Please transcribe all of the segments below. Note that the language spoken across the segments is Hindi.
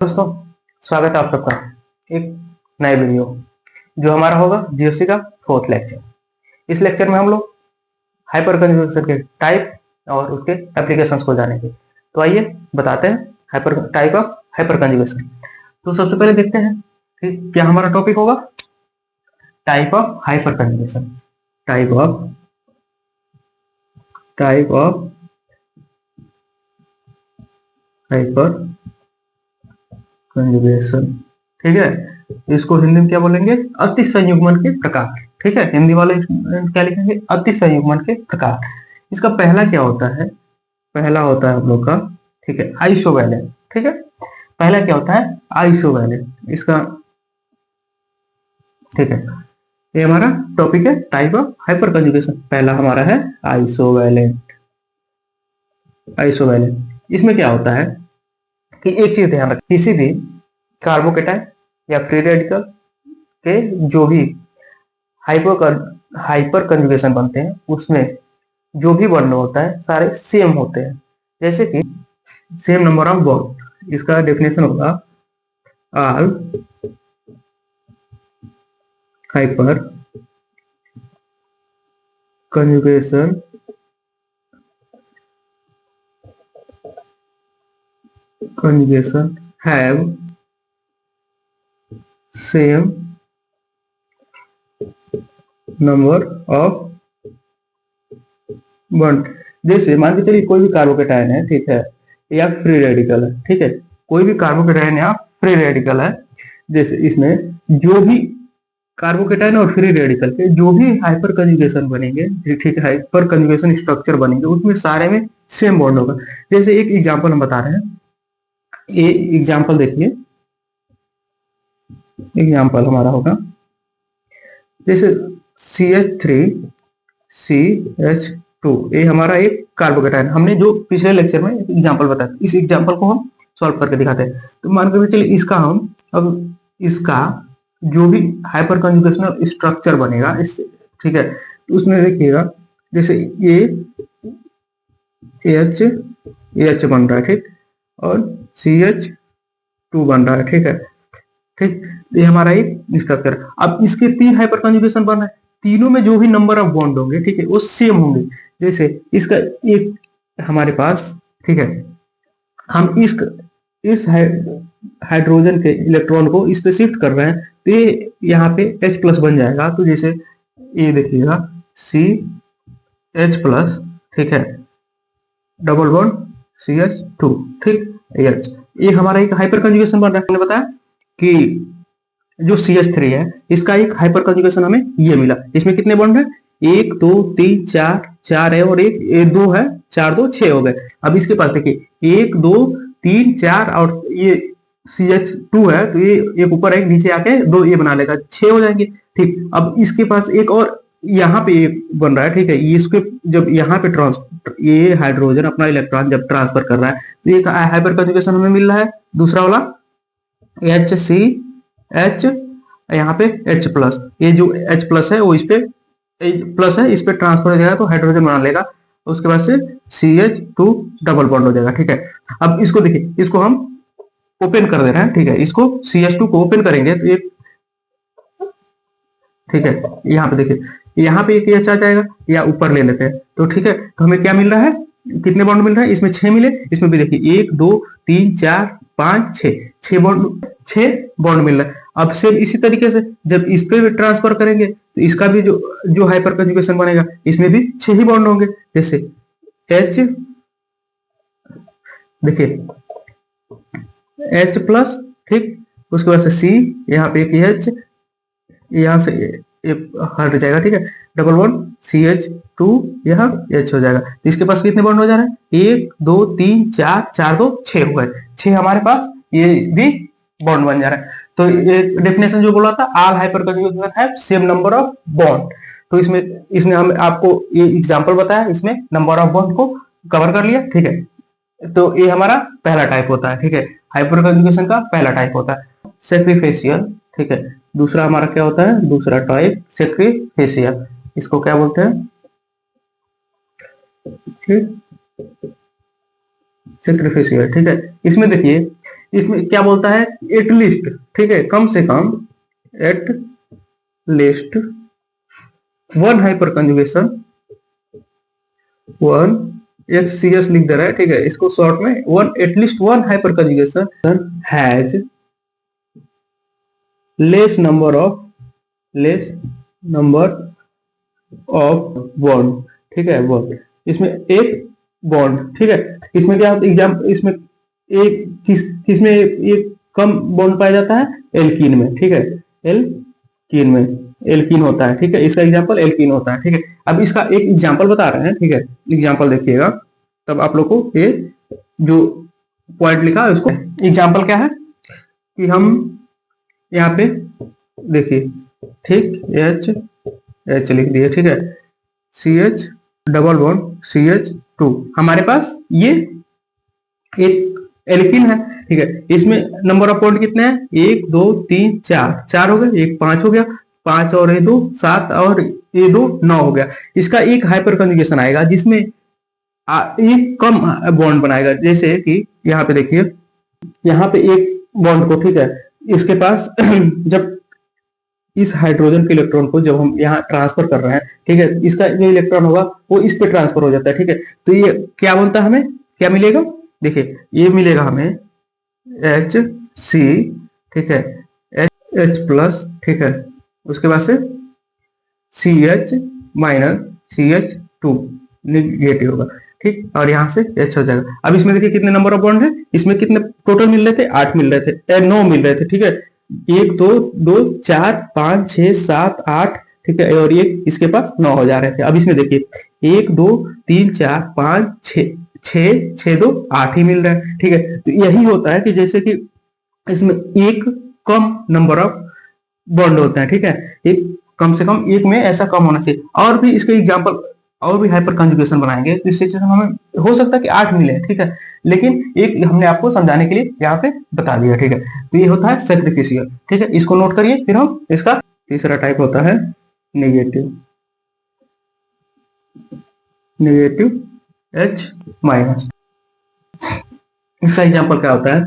दोस्तों, स्वागत है आप सबका एक नए वीडियो जो हमारा होगा जीओसी का 4th लेक्चर। इस लेक्चर में हम लोग हाइपर कंजुगेशन के टाइप और उसके एप्लीकेशंस को जानेंगे। तो आइए बताते हैं hyper type of hyper conjugation. तो सबसे पहले देखते हैं कि क्या हमारा टॉपिक होगा type of hyper conjugation. Type of hyperconjugation, ठीक है। इसको हिंदी में क्या बोलेंगे? अति संयुग्मन के प्रकार, ठीक है। हिंदी वाले क्या लिखेंगे? अति संयुग्मन के प्रकार। इसका पहला क्या होता है? पहला होता है हम लोग का, ठीक है, आइसोवैलेंट, ठीक है। पहला क्या होता है? आइसोवैलेंट। इसका, ठीक है, ये हमारा टॉपिक है टाइप ऑफ हाइपर कंजुगेशन। पहला हमारा है आइसोवैलेंट। आइसोवैलेंट इसमें क्या होता है कि एक चीज ध्यान रखें, किसी भी कार्बोकेटाइन या फ्री रेडिकल के जो भी हाइपर कंजुगेशन बनते हैं उसमें जो भी बॉन्ड होता है सारे सेम होते हैं। जैसे कि सेम नंबर ऑफ बॉन्ड, इसका डेफिनेशन होगा all hyper conjugation have same number of bond. जैसे मान के चलिए कोई भी कार्बोकेटाइन है, ठीक है, या फ्री रेडिकल है, ठीक है, कोई भी कार्बोकेटाइन या फ्री रेडिकल है। जैसे इसमें जो भी कार्बोकेटाइन और फ्री रेडिकल के जो भी हाइपर कंजुगेशन बनेंगे, ठीक है, हाइपर कंजुगेशन स्ट्रक्चर बनेंगे उसमें सारे में सेम बॉन्ड होगा। जैसे एक एग्जांपल हम बता रहे हैं, ये एग्जांपल देखिए। एग्जांपल हमारा होगा जैसे CH3CH2, ये हमारा एक कार्बोकेटाइन। हमने जो पिछले लेक्चर में एग्जांपल बताया, इस एग्जांपल को हम सॉल्व करके दिखाते हैं। तो मान के चलिए इसका हम अब इसका जो भी हाइपर कंजुगेशनल स्ट्रक्चर बनेगा इस, ठीक है, तो उसमें देखिएगा जैसे ये एच बन रहा है, ठीक, और CH2 बन रहा है, ठीक है, ठीक। ये हमारा एक स्ट्रक्चर। अब इसके 3 हाइपर कंजुगेशन बन रहे हैं, तीनों में जो भी नंबर ऑफ बॉन्ड होंगे, ठीक है, वो सेम होंगे। जैसे इसका एक हमारे पास, ठीक है, हम इस हाइड्रोजन के इलेक्ट्रॉन को इस पे शिफ्ट कर रहे हैं तो ये यहाँ पे H+ बन जाएगा। तो जैसे ये देखिएगा CH+, ठीक है, डबल बॉन्ड CH2, ठीक, H। ये हमारा एक हाइपर कंजुगेशन बन रहा है। मैंने बताया कि जो CH3 है इसका एक हाइपर कंजुगेशन हमें ये मिला। इसमें कितने बॉन्ड है? 1 2 3 4, 4 है और एक 2 है, 4 2 6 हो गए। अब इसके पास देखिए 1 2 3 4 और ये CH2 है तो ये एक ऊपर एक नीचे आके 2 ये बना लेगा, 6 हो जाएंगे, ठीक। अब इसके पास एक और यहाँ पे एक बन रहा है, ठीक है, इसके जब यहाँ पे ये हाइड्रोजन अपना इलेक्ट्रॉन जब ट्रांसफर कर रहा है तो एक हाइपर कंजुगेशन हमें मिल रहा है, दूसरा वाला HCH, यहाँ पे H+, ये जो H+ है वो इस पे प्लस है, इस पे ट्रांसफर हो जाएगा तो हाइड्रोजन बना लेगा। उसके बाद से CH2 डबल बॉन्ड हो जाएगा, ठीक है। अब इसको देखिए, इसको हम ओपन कर दे रहे हैं, ठीक है, इसको CH2 को ओपन करेंगे तो एक, ठीक है, यहाँ पे देखिए यहाँ पे एक H आ जाएगा या ऊपर ले लेते हैं तो, ठीक है, तो हमें क्या मिल रहा है? कितने बॉन्ड मिल रहा है? इसमें 6 मिले। इसमें भी देखिए 1 2 3 4 5 6, 6 बॉन्ड मिल रहा है। अब सेम इसी तरीके से जब इस पे भी ट्रांसफर करेंगे तो इसका भी जो हाइपर कंजुगेशन बनेगा इसमें भी 6 ही बॉन्ड होंगे। जैसे H, देखिए H+, ठीक, उसके बाद से C, यहाँ पे एक H, यहाँ से हट जाएगा, ठीक है, डबल बॉन्ड CH2, यहाँ H हो जाएगा। इसके पास कितने बॉन्ड हो जा रहे हैं? 1 2 3 4, 4 2 6 हो गए, 6 हमारे पास ये भी बॉन्ड बन जा रहा है। तो ये डेफिनेशन जो बोला था, all hyper conjugation have same number of bond. तो इसमें हम आपको ये एग्जांपल बताया, इसमें नंबर ऑफ बॉन्ड को कवर कर लिया, ठीक है। तो ये हमारा पहला टाइप होता है, ठीक है, हाइपर कंजुगेशन का पहला टाइप होता है सैक्रिफिशियल, ठीक है। दूसरा हमारा क्या होता है? दूसरा टाइप सैक्रिफिशियल, इसको क्या बोलते हैं? ठीक, सैक्रिफिशियल, ठीक है। इसमें देखिए इसमें क्या बोलता है, एटलीस्ट, ठीक है, कम से कम, at least one hyperconjugation, one, एक सीएस लिख दे रहा है, ठीक है, इसको शॉर्ट में one, at least one hyperconjugation has less number of bond, ठीक है, बॉन्ड, इसमें एक बॉन्ड, ठीक है, इसमें क्या होता है, एग्जाम इसमें एक किसमें एक कम बॉन्ड पाया जाता है, एल्कीन में, ठीक है, एल्कीन में, एल्कीन होता है, ठीक है, इसका एग्जांपल एल्कीन होता है, ठीक है। अब इसका एक एग्जांपल बता रहे हैं, ठीक है, एग्जांपल देखिएगा, तब आप लोग को ये जो पॉइंट लिखा है उसको, एग्जांपल क्या है कि हम यहाँ पे देखिए, ठीक, एच लिख दिए, ठीक है, C H double bond C H two, हमारे पास ये एक एल्कीन है, ठीक है, इसमें नंबर ऑफ बॉन्ड कितने हैं, 1 2 3 4, 4 हो गए, एक 5 हो गया, 5 और ये 2 7 और ये 2 9 हो गया। इसका एक हाइपर कंजुगेशन आएगा जिसमें एक कम बॉन्ड बनाएगा, जैसे कि यहाँ पे देखिए, यहाँ पे एक बॉन्ड को, ठीक है, इसके पास जब इस हाइड्रोजन के इलेक्ट्रॉन को जब हम यहाँ ट्रांसफर कर रहे हैं, ठीक है, इसका जो इलेक्ट्रॉन होगा वो इस पे ट्रांसफर हो जाता है, ठीक है, तो ये क्या बोलता है, हमें क्या मिलेगा, देखिए ये मिलेगा हमें एच सी, ठीक है, एच प्लस, ठीक है, उसके बाद से C H minus C H two negative होगा, ठीक, और यहाँ से एच हो जाएगा। अब इसमें देखिए कितने नंबर ऑफ बॉन्ड है, इसमें कितने टोटल मिल रहे थे, 8 मिल रहे थे, 9 मिल रहे थे, ठीक है, 1 2 2 4 5 6 7 8, ठीक है, और ये इसके पास 9 हो जा रहे थे। अब इसमें देखिए 1 2 3 4 5 6 6 2 8 ही मिल रहा है, ठीक है, तो यही होता है कि जैसे कि इसमें एक कम नंबर ऑफ बॉन्ड होते हैं, ठीक है, एक कम से कम एक में ऐसा कम होना चाहिए। और भी इसके एग्जांपल, और भी हाइपर कंजुगेशन बनाएंगे तो इस सिचुएशन में हमें हो सकता है कि 8 मिले, ठीक है, लेकिन एक हमने आपको समझाने के लिए यहाँ पे बता दिया, ठीक है, तो ये होता है सैक्रिफिशियल, ठीक है, इसको नोट करिए। फिर हम इसका तीसरा टाइप होता है नेगेटिव, एच माइनस। इसका एग्जांपल क्या होता है,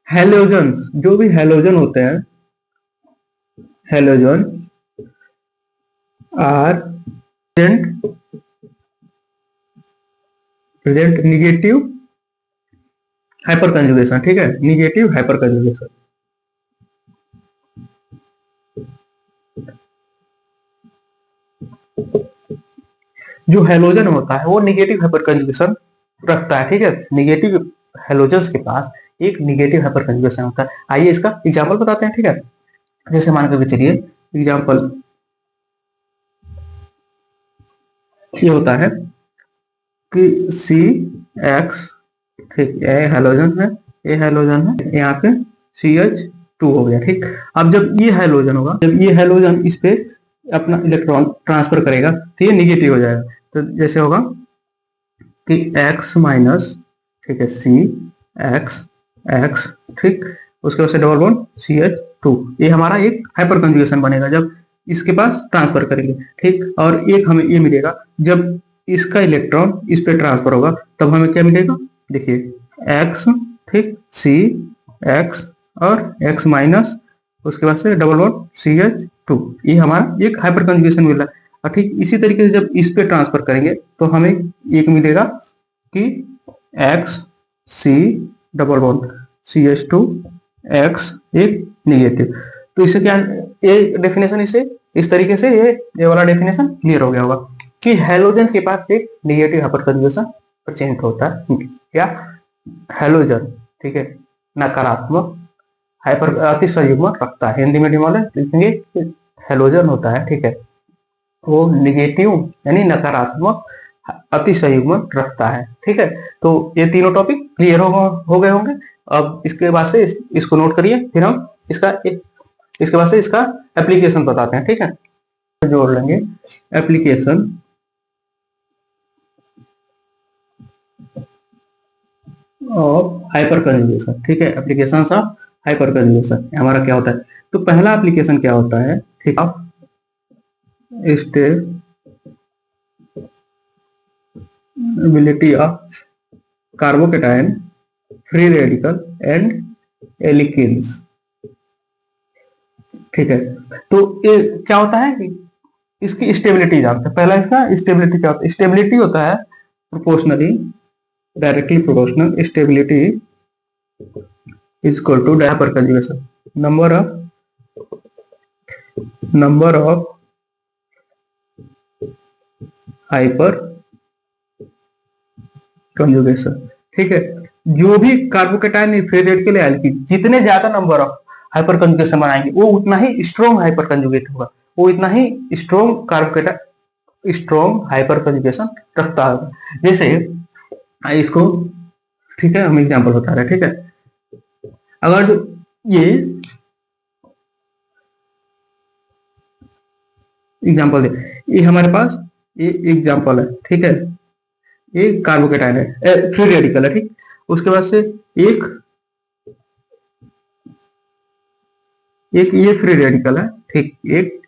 हेलोजन, जो भी हेलोजन होते हैं, halogen are present negative hyperconjugation, ठीक है, निगेटिव हाइपर कंजुगेशन। जो हेलोजन होता है वो निगेटिव हाइपर कंजुगेशन रखता है, ठीक है, निगेटिव हेलोजन्स के पास एक निगेटिव हाइपर कंजुगेशन होता है। आइए इसका एग्जांपल बताते हैं, ठीक है, जैसे मान करके चलिए एग्जांपल ये होता है कि सी एक्स, ठीक, ये हेलोजन है, ये हेलोजन है, यहाँ पे सी एच टू हो गया, ठीक। अब जब ये हेलोजन होगा, जब ये हेलोजन इस पे अपना इलेक्ट्रॉन ट्रांसफर करेगा तो ये निगेटिव हो जाएगा, तो जैसे होगा कि एक्स माइनस, ठीक है, सी एक्स एक्स, ठीक, उसके बाद से double bond C H two, ये हमारा एक हाइपर कंजुगेशन बनेगा जब इसके पास ट्रांसफर करेंगे, ठीक, और एक हमें ये मिलेगा जब इसका इलेक्ट्रॉन इस पे ट्रांसफर होगा तब हमें क्या मिलेगा, देखिए एक्स, ठीक, सी एक्स और एक्स माइनस, उसके बाद से double bond C H two, ये हमारा एक हाइपर कंजुगेशन मिल रहा है। और ठीक इसी तरीके से जब इस पे ट्रांसफर करेंगे तो हमें एक मिलेगा कि X C double bond C H two X, एक निगेटिव। तो इससे क्या, ये डेफिनेशन इससे इस तरीके से ये वाला डेफिनेशन क्लियर हो गया होगा कि हेलोजन के पास एक निगेटिव हाइपर कंजुगेशन प्रेजेंट होता है, क्या, हेलोजन, ठीक है, नकारात्मक हाइपर अतिसंयुग्मन रखता है, हिंदी मीडियम वाले लिखेंगे हेलोजन होता है, ठीक है, वो निगेटिव यानी नकारात्मक अतिसंयुग्मन रखता है, ठीक है। तो ये तीनों टॉपिक क्लियर हो गए होंगे। अब इसके बाद से इसको नोट करिए, फिर हम इसके बाद से इसका एप्लीकेशन बताते हैं, ठीक है, जोड़ लेंगे एप्लीकेशन ऑफ हाइपर कंजुगेशन, ठीक है, एप्लीकेशन ऑफ हाइपर कंजुगेशन हमारा क्या होता है। तो पहला एप्लीकेशन क्या होता है, ठीक, stability of carbocation free radical and alkenes. ठीक है, तो ये क्या होता है कि इसकी स्टेबिलिटी जानते हैं। पहला इसका स्टेबिलिटी क्या होता है? स्टेबिलिटी होता है proportionally, directly proportional stability is equal to hyperconjugation, number of hyperconjugation. ठीक है, जो भी कार्बोकेटाइन फ्री रेडिकल है एल्कीन, जितने ज्यादा नंबर ऑफ हाइपर कंजुगेशन बनाएंगे वो उतना ही स्ट्रॉन्ग हाइपर कंजुगेट होगा, वो इतना ही strong carbocation strong hyperconjugation रखता है। जैसे इसको, ठीक है, हम एग्जांपल बता रहे हैं। ठीक है, अगर ये एग्जांपल दे, ये हमारे पास ये एग्जांपल है। ठीक है, ये कार्बोकेटाइन है, फ्री रेडिकल है। ठीक, उसके बाद से एक ये फ्री रेडिकल है। ठीक, एक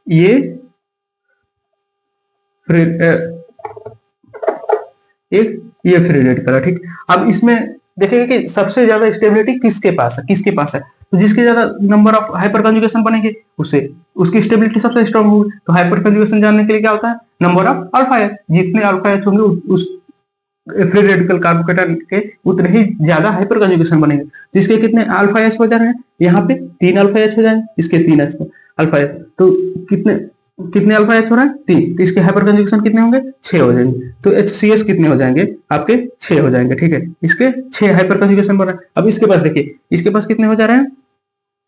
ये फ्री ये फ्री रेडिकल है। ठीक, अब इसमें देखेंगे कि सबसे ज्यादा स्टेबिलिटी किसके पास है, तो जिसके ज्यादा नंबर ऑफ हाइपर कंजुगेशन बनेंगे उससे उसकी स्टेबिलिटी सबसे स्ट्रांग होगी। तो हाइपर कंजुगेशन जानने के लिए क्या होता है? नंबर ऑफ अल्फा एच, जितने अल्फा एच होंगे उस फ्री रेडिकल कार्बोकेटाइन के उतने ही ज्यादा हाइपर कंजुगेशन बनेंगे। जिसके कितने अल्फा एच हो जा रहे हैं? यहाँ पे 3 अल्फा एच हो जाएंगे, इसके 3 अल्फा एच, तो कितने कितने अल्फा एच हो रहा है? 3, तो इसके हाइपर कंजुगेशन कितने होंगे? 6 हो जाएंगे। तो HCS कितने हो जाएंगे? आपके 6 हो जाएंगे। ठीक है, इसके 6 हाइपर कंजुगेशन बन रहा है। अब इसके पास देखिए, इसके पास कितने हो जा रहे हैं?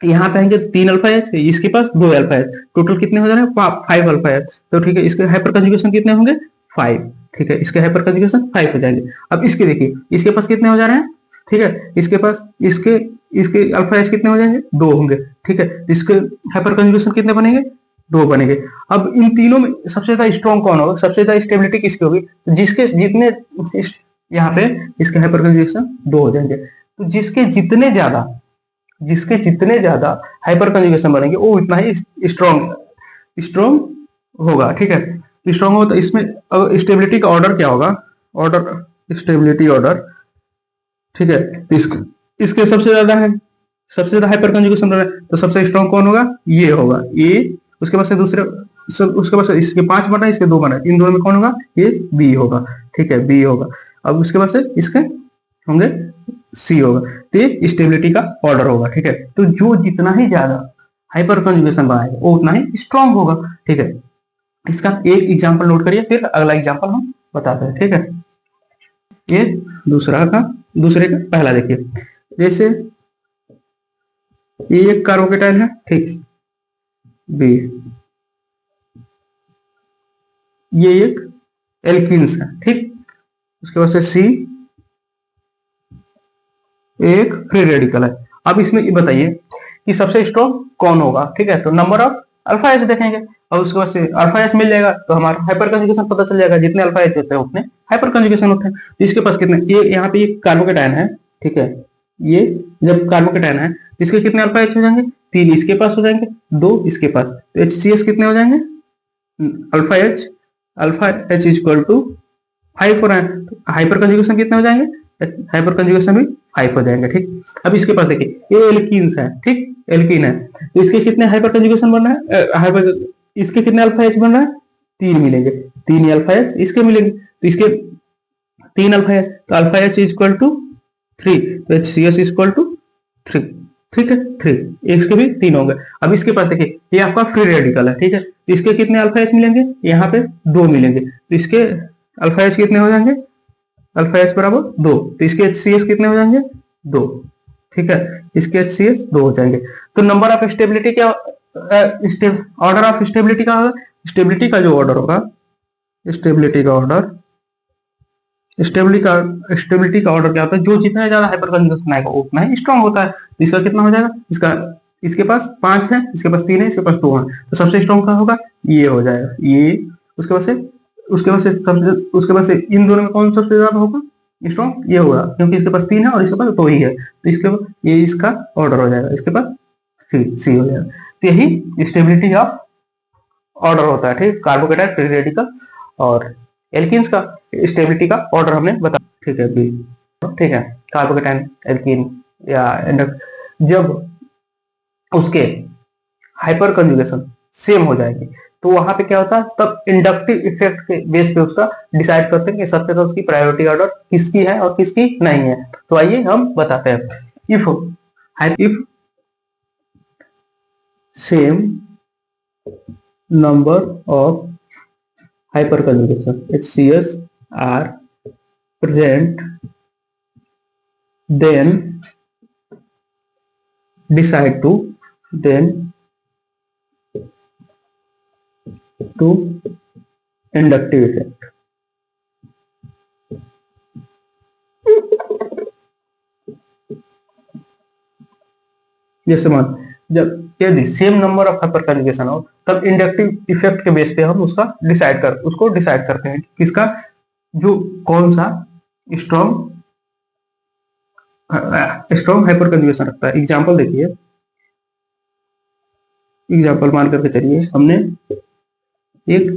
यहाँ पे आएंगे 3 अल्फा एच, इसके पास 2 अल्फा एच, टोटल कितने हो जा रहे हैं? 5 अल्फा एच। तो ठीक है, इसके हाइपर कंजुगेशन कितने होंगे? 5। ठीक है, इसके हाइपर कंजुगेशन 5 हो जाएंगे। अब इसके देखिए, इसके पास कितने हो जा रहे हैं? ठीक है, इसके पास इसके इसके अल्फा एच कितने हो जाएंगे? 2 होंगे। ठीक है, इसके हाइपर कंजुगेशन कितने बनेंगे? 2 बनेंगे। अब इन तीनों में सबसे ज्यादा स्ट्रॉन्ग कौन होगा? सबसे ज्यादा स्टेबिलिटी किसकी होगी? जिसके जितने यहाँ पे इसके हाइपर कंजुगेशन 2 हो जाएंगे। तो जिसके जितने ज्यादा हाइपर कंजुगेशन बनेंगे वो इतना ही स्ट्रॉन्ग होगा। ठीक है, स्ट्रॉन्ग होगा। तो इसमें स्टेबिलिटी का ऑर्डर क्या होगा? स्टेबिलिटी ऑर्डर, ठीक है, इसके सबसे ज्यादा हाइपर कंजुगेशन बना है, तो सबसे स्ट्रॉन्ग कौन होगा? ये होगा, ये। उसके बाद से दूसरे, उसके बाद से इसके 5 बना है, इसके 2 बना है, इन दोनों में कौन होगा? ये बी होगा। ठीक है, बी होगा। अब उसके बाद से इसके होंगे सी होगा। तो ये स्टेबिलिटी का ऑर्डर होगा। ठीक है, तो जो जितना ही ज्यादा हाइपर कंजुगेशन बनाएगा वो उतना ही स्ट्रॉन्ग होगा। ठीक है, इसका एक एग्जांपल नोट करिए, फिर अगला एग्जांपल हम बताते हैं। ठीक है, ये दूसरे का पहला देखिए। जैसे ये एक कार्बोकेटाइन है, ठीक, बी, ये एक एल्कीन्स है। ठीक, उसके बाद से सी एक फ्री रेडिकल है। अब इसमें ये बताइए कि सबसे स्ट्रॉन्ग कौन होगा? ठीक है, तो नंबर ऑफ अल्फा एच देखेंगे, और उसके बाद से अल्फा एच मिल जाएगा तो हमारा हाइपर कंजुगेशन पता चल जाएगा। जितने अल्फा एच होते हैं उतने हाइपर कंजुगेशन होते हैं। तो इसके पास कितने, ये यहाँ पे ये कार्बोकेटाइन है। ठीक है, ये जब कार्बोकेटाइन है तो इसके कितने अल्फा एच हो जाएंगे? 3 इसके पास हो जाएंगे, 2 इसके पास। तो HCS कितने हो जाएंगे? Alpha H is equal to 5 हो रहा है, तो हाइपर कंजुगेशन कितने हो जाएंगे? हाइपर कंजुगेशन भी 5 हो जाएंगे। ठीक, अब इसके पास देखिए, ये एल्कीन्स है। ठीक, एल्कीन है, तो इसके कितने हाइपर कंजुगेशन बन रहा है? इसके कितने अल्फा एच बन रहा है? 3 मिलेंगे, 3 अल्फा एच इसके मिलेंगे, तो इसके 3 अल्फा एच, तो alpha H is equal to 3, तो HCS इज इक्वल टू 3। ठीक है, 3, इसके भी 3 होंगे। अब इसके पास देखिए, ये आपका फ्री रेडिकल है। ठीक है, तो इसके कितने अल्फा एच मिलेंगे? यहाँ पे 2 मिलेंगे, तो इसके अल्फा एच कितने हो जाएंगे? अल्फा एच बराबर 2, तो इसके HCS कितने हो जाएंगे? 2। ठीक है, इसके HCS 2 हो जाएंगे। तो नंबर ऑफ स्टेबिलिटी क्या, ऑर्डर ऑफ स्टेबिलिटी का होगा? स्टेबिलिटी का जो ऑर्डर होगा, स्टेबिलिटी का ऑर्डर क्या होता है? जो जितना ज्यादा हाइपर कंजुगेशन आएगा उतना ही स्ट्रॉन्ग होता है। इसका कितना हो जाएगा? इसके पास 5 है, इसके पास 3 है, इसके पास 2 है, तो सबसे स्ट्रॉन्ग का होगा? ये हो जाएगा, ये। उसके बाद से इन दोनों में कौन सबसे ज्यादा होगा स्ट्रॉन्ग? ये होगा, क्योंकि इसके पास 3 है और इसके पास 2 ही है, तो इसके ये इसका ऑर्डर हो जाएगा, इसके पास सी हो जाएगा। तो यही स्टेबिलिटी ऑफ ऑर्डर होता है। ठीक, कार्बोकेटाइन, फ्री रेडिकल और एल्कीन्स का स्टेबिलिटी का ऑर्डर हमने बताया। ठीक है, बी। ठीक है, कार्बोकेटाइन एल्कीन या जब उसके हाइपर कंजुगेशन सेम हो जाएगी तो वहां पे क्या होता है, तब इंडक्टिव इफेक्ट के बेस पे उसका डिसाइड करते हैं कि सबसे तो उसकी प्रायोरिटी ऑर्डर किसकी है और किसकी नहीं है। तो आइए हम बताते हैं। If same number of hyper conjugation HCS are present, then decide to inductive effect। जैसे मान जब यदि same number of hyper conjugation हो तब इंडक्टिव इफेक्ट के बेस पे हम उसको डिसाइड करते हैं किसका, जो कौन सा स्ट्रॉन्ग हाइपर कंजुगेशन रखता है। एग्जांपल देखिए, एग्जांपल मान करके चलिए हमने एक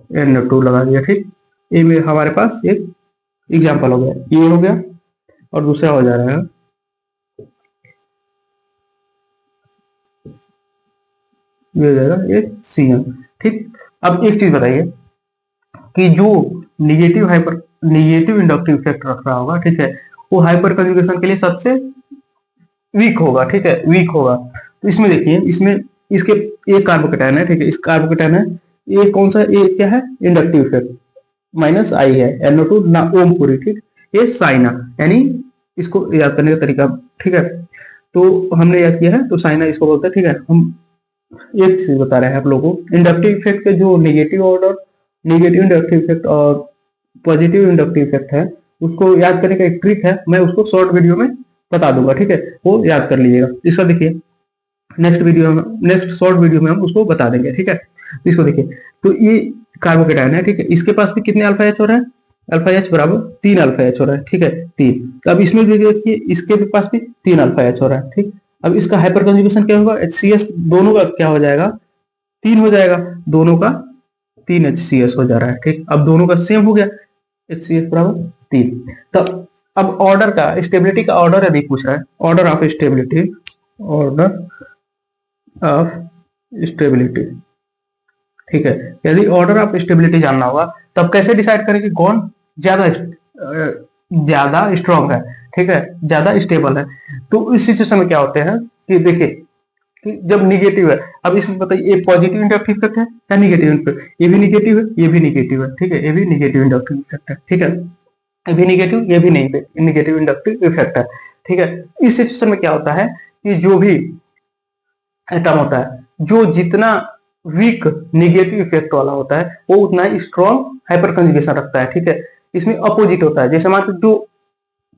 NO2 लगा दिया, ठीक। ए में हमारे पास एक एग्जांपल हो गया, ये हो गया और दूसरा हो जा रहा है ये हो जाएगा एक CN, ठीक। अब एक चीज बताइए कि जो निगेटिव इंडक्टिव इफेक्ट रख रहा होगा, ठीक है, वो हाइपर कंजुगेशन के लिए सबसे वीक होगा, ठीक है, वीक होगा। तो इसमें देखिए, इसमें इसके एक कार्बोकेटाइन है, ठीक है, इस कार्बोकेटाइन है, ये कौन सा, ये क्या है, इंडक्टिव इफेक्ट -I है, NO2 ना ओम पूरी, ठीक, ये साइना, यानी इसको याद करने का तरीका, ठीक है। तो हमने याद किया है तो साइना इसको बोलते हैं, ठीक है। हम एक चीज बता रहे हैं आप लोगों को, इंडक्टिव इफेक्ट के जो नेगेटिव इंडक्टिव इफेक्ट और पॉजिटिव इंडक्टिव इफेक्ट है उसको याद करने का एक ट्रिक है, मैं उसको शॉर्ट वीडियो में बता दूंगा, ठीक है, वो याद कर लीजिएगा। इसका देखिए नेक्स्ट शॉर्ट वीडियो में हम उसको बता देंगे, ठीक है। इसको देखिए, तो ये कार्बोकेटाइन है, ठीक है, इसके पास भी कितने अल्फा एच हो रहा है, अल्फा एच बराबर 3 अल्फा एच हो रहा है, ठीक है, 3। अब इसमें भी देखिए इसके भी पास भी 3 अल्फा एच हो रहा है, ठीक। अब इसका हाइपर कंजुगेशन क्या होगा, HCS दोनों का क्या हो जाएगा, 3 हो जाएगा, दोनों का 3 HCS हो जा रहा है, ठीक। अब दोनों का सेम हो गया, HCS बराबर 3। तब अब ऑर्डर का, स्टेबिलिटी का ऑर्डर यदि पूछ रहा है, ऑर्डर ऑफ स्टेबिलिटी, ठीक है, यदि ऑर्डर ऑफ स्टेबिलिटी जानना होगा तब कैसे डिसाइड करें कि कौन ज्यादा स्ट्रॉन्ग है, ठीक है, ज्यादा स्टेबल है। तो इस सिचुएशन में क्या होते हैं कि देखिए कि जब निगेटिव है, अब इसमें बताइए ये पॉजिटिव इंडक्टिव इफेक्ट है या निगेटिव इफेक्ट, ये भी निगेटिव है, ये भी निगेटिव है, ठीक है, ये भी निगेटिव इंडक्टिव इफेक्ट है, ठीक है, ये भी निगेटिव, ये भी निगेटिव इंडक्टिव इफेक्ट है, ठीक है। इस सिचुएशन में क्या होता है कि जो भी एटम होता है, जो जितना वीक निगेटिव इफेक्ट वाला होता है वो उतना ही स्ट्रॉन्ग हाइपर कंजुगेशन रखता है, ठीक है। इसमें अपोजिट होता है, जैसे मान लो जो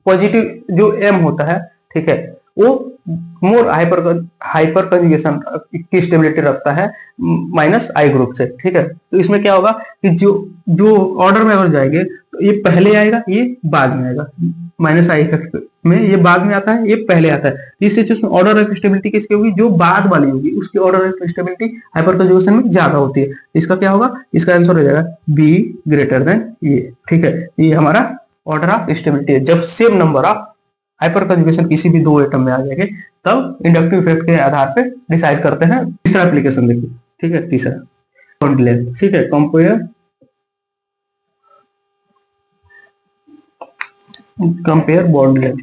पॉजिटिव जो M होता है, ठीक है, वो मोर हाइपर कंजुगेशन की स्टेबिलिटी रखता है -I ग्रुप से, ठीक है। तो इसमें क्या होगा कि जो ऑर्डर में अगर जाएंगे तो ये पहले आएगा, ये बाद में आएगा, -I इफेक्ट में ये बाद में आता है, ये पहले आता है। इस सिचुएशन में ऑर्डर ऑफ स्टेबिलिटी किसकी होगी, जो बाद वाली होगी उसकी order of stability hyper conjugation में ज्यादा होती है। इसका क्या होगा, इसका आंसर हो जाएगा B ग्रेटर देन ये, ठीक है। ये हमारा ऑर्डर ऑफ स्टेबिलिटी है। जब same number of hyper conjugation किसी भी दो एटम में आ जाएंगे तब इंडक्टिव इफेक्ट के आधार पे डिसाइड करते हैं। तीसरा एप्लीकेशन देखिए, ठीक है, तीसरा बॉन्ड लेंथ, ठीक है, कंपेयर बॉन्ड लेंथ।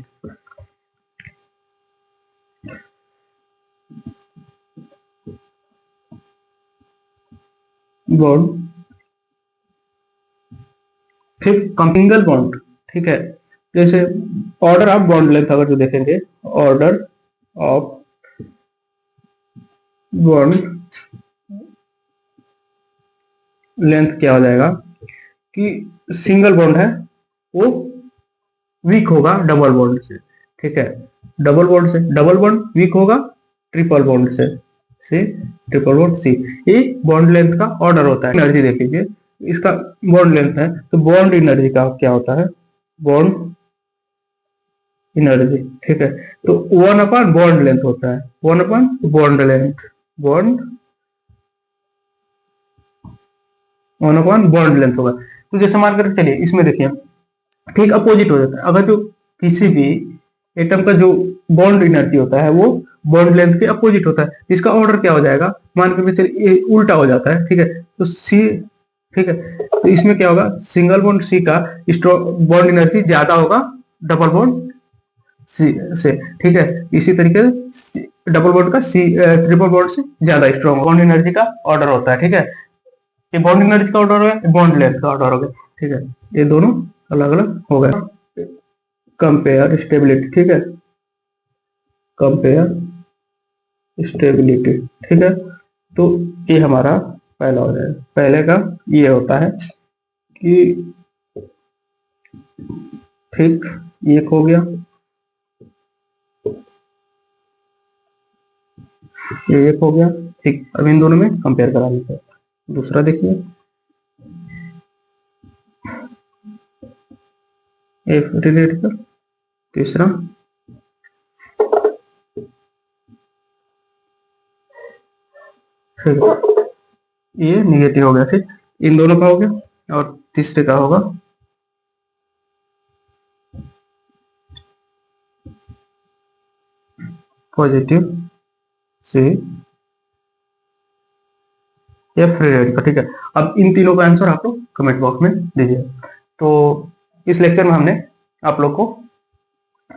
बॉन्ड, फिर सिंगल बॉन्ड, ठीक है, जैसे ऑर्डर ऑफ बॉन्ड लेंथ अगर जो देखेंगे, ऑर्डर ऑफ बॉन्ड लेंथ क्या हो जाएगा कि सिंगल बॉन्ड है वो वीक होगा डबल बॉन्ड से, ठीक है, डबल बॉन्ड वीक होगा ट्रिपल बॉन्ड से ट्रिपल बॉन्ड C। ये बॉन्ड लेंथ का ऑर्डर होता है। एनर्जी देख लीजिए, इसका बॉन्ड लेंथ है तो बॉन्ड एनर्जी का क्या होता है, बॉन्ड एनर्जी, ठीक है, तो 1/बॉन्ड लेंथ होता है, 1/बॉन्ड लेंथ, बॉन्ड लेंथ होगा। तो जैसे मान कर चलिए इसमें देखिए ठीक अपोजिट हो जाता है, अगर जो किसी भी एटम का जो बॉन्ड एनर्जी होता है वो बॉन्ड लेंथ के अपोजिट होता है। इसका ऑर्डर क्या हो जाएगा, मान के चलिए ये उल्टा हो जाता है, ठीक है, तो सी, ठीक है, तो इसमें क्या होगा, सिंगल बॉन्ड सी का बॉन्ड एनर्जी ज्यादा होगा डबल बॉन्ड सी से, ठीक है। इसी तरीके से डबल बॉन्ड का सी ट्रिपल बॉन्ड से ज्यादा स्ट्रॉन्ग बॉन्ड एनर्जी का ऑर्डर होता है, ठीक है। ये बॉन्ड एनर्जी का ऑर्डर हो गया, बॉन्ड लेंथ का ऑर्डर हो गया, ठीक है। ये दोनों अलग अलग हो गए। कंपेयर स्टेबिलिटी, ठीक है, कंपेयर स्टेबिलिटी, ठीक है। तो ये हमारा पहला हो जाएगा। पहले का ये होता है कि ठीक, ये एक हो गया, ये एक हो गया, ठीक। अब इन दोनों में कंपेयर करा लीजिए। दूसरा देखिए, एफ रिलेट कर, तीसरा ठीक है, ये निगेटिव हो गया, ठीक। इन दोनों का हो गया और तीसरे का होगा पॉजिटिव से एफ रिलेट का, ठीक है। अब इन तीनों का आंसर आप लोग कमेंट बॉक्स में दीजिए। तो इस लेक्चर में हमने आप लोग को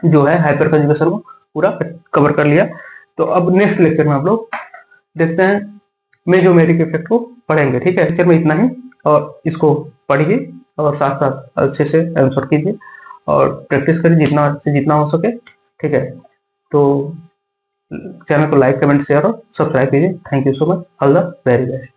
जो है हाइपर कंजुगेशन को पूरा कवर कर लिया। तो अब नेक्स्ट लेक्चर में आप लोग देखते हैं मेसोमेरिक इफेक्ट को पढ़ेंगे, ठीक है। लेक्चर में इतना ही, और इसको पढ़िए और साथ साथ अच्छे से आंसर कीजिए और प्रैक्टिस करिए जितना से जितना हो सके, ठीक है। तो चैनल को लाइक कमेंट शेयर और सब्सक्राइब कीजिए। Thank you so much, all the very best.